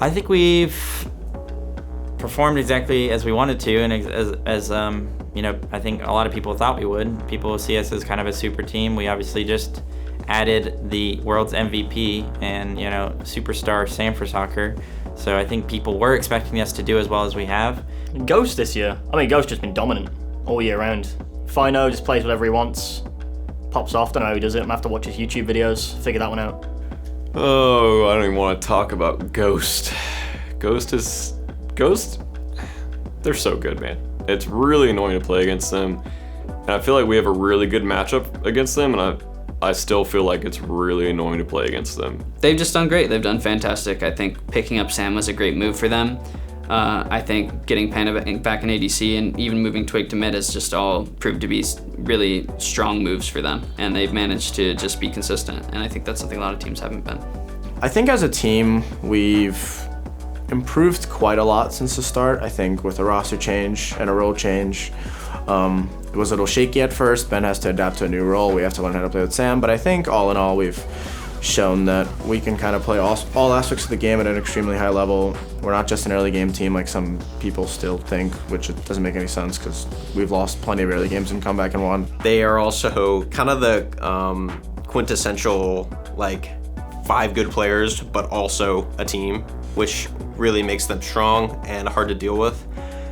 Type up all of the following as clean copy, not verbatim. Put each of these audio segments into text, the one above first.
I think we've performed exactly as we wanted to, and as you know, I think a lot of people thought we would. People see us as kind of a super team. We obviously just added the world's MVP and, you know, superstar Sam for soccer. So I think people were expecting us to do as well as we have. Ghost this year, Ghost just been dominant all year round. Fino just plays whatever he wants, pops off, don't know how he does it. I'm gonna have to watch his YouTube videos, figure that one out. Oh, I don't even want to talk about Ghost. Ghost, they're so good, man. It's really annoying to play against them. And I feel like we have a really good matchup against them, and I still feel like it's really annoying to play against them. They've just done great. They've done fantastic. I think picking up Sam was a great move for them. I think getting Panda back in ADC and even moving Twig to mid has just all proved to be really strong moves for them. And they've managed to just be consistent. And I think that's something a lot of teams haven't been. I think as a team, we've improved quite a lot since the start. I think with a roster change and a role change, it was a little shaky at first. Ben has to adapt to a new role. We have to learn how to play with Sam. But I think all in all, we've shown that we can kind of play all aspects of the game at an extremely high level. We're not just an early game team like some people still think, which it doesn't make any sense because we've lost plenty of early games and come back and won. They are also kind of the quintessential, like, 5 good players, but also a team, which really makes them strong and hard to deal with.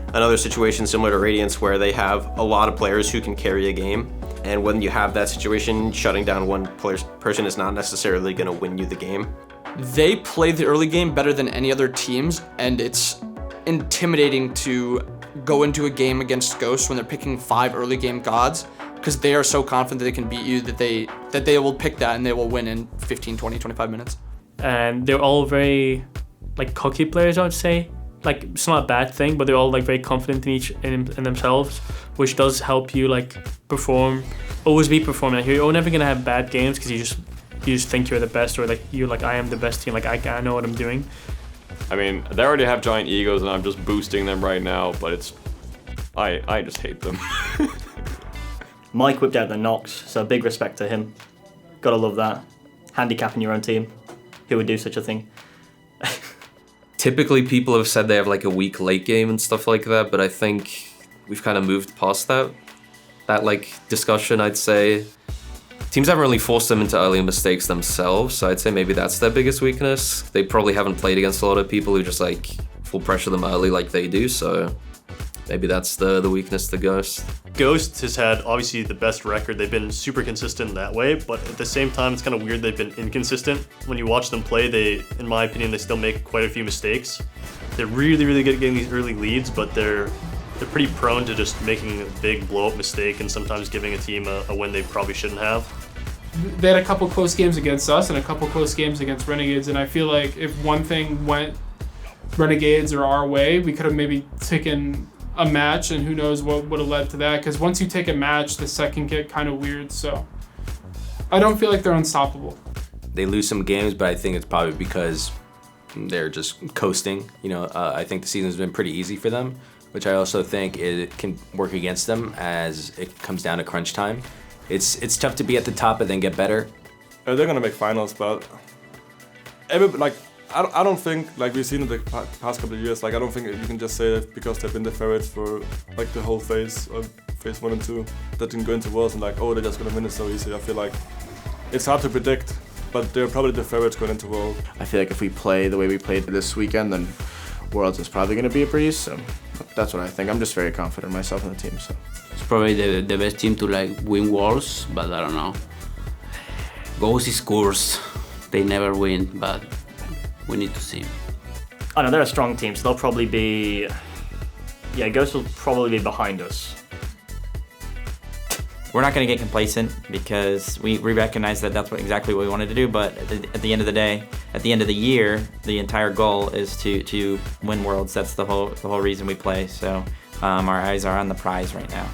Another situation similar to Radiance where they have a lot of players who can carry a game. And when you have that situation, shutting down one person is not necessarily going to win you the game. They play the early game better than any other teams, and it's intimidating to go into a game against Ghost when they're picking 5 early game gods, because they are so confident that they can beat you that they will pick that and they will win in 15, 20, 25 minutes. And they're all very, like, cocky players, I would say. Like, it's not a bad thing, but they're all, like, very confident in themselves, which does help you, like, always be performing. Like, you're never gonna have bad games because you just think you're the best, or like you're like, I am the best team, like I know what I'm doing. I mean, they already have giant egos and I'm just boosting them right now, but I just hate them. Mike whipped out the Nox, so big respect to him. Gotta love that. Handicapping your own team. Who would do such a thing? Typically people have said they have like a weak late game and stuff like that, but I think we've kind of moved past that like discussion, I'd say. Teams haven't really forced them into early mistakes themselves, so I'd say maybe that's their biggest weakness. They probably haven't played against a lot of people who just like full pressure them early like they do, so maybe that's the weakness to Ghost. Ghost has had obviously the best record. They've been super consistent in that way, but at the same time, it's kind of weird they've been inconsistent. When you watch them play, in my opinion, they still make quite a few mistakes. They're really, really good at getting these early leads, but they're pretty prone to just making a big blow-up mistake and sometimes giving a team a win they probably shouldn't have. They had a couple close games against us and a couple close games against Renegades, and I feel like if one thing went Renegades or our way, we could have maybe taken a match, and who knows what would have led to that, because once you take a match, the set can get kind of weird, so I don't feel like they're unstoppable. They lose some games, but I think it's probably because they're just coasting. You know, I think the season's been pretty easy for them, which I also think it can work against them as it comes down to crunch time. It's tough to be at the top and then get better. They're gonna make finals, but I don't think, like we've seen in the past couple of years, like I don't think you can just say that because they've been the favorites for like the whole phase 1 and 2, that didn't go into Worlds and like, oh, they're just gonna win it so easy. I feel like it's hard to predict, but they're probably the favorites going into Worlds. I feel like if we play the way we played this weekend, then Worlds is probably gonna be a breeze. So that's what I think. I'm just very confident in myself and the team. So it's probably the best team to like win Worlds, but I don't know. Ghost is cursed. They never win, but we need to see. I know they're a strong team, so they'll probably be. Yeah, Ghost will probably be behind us. We're not going to get complacent because we recognize that that's exactly what we wanted to do. But at the end of the day, at the end of the year, the entire goal is to win Worlds. That's the whole reason we play. So our eyes are on the prize right now.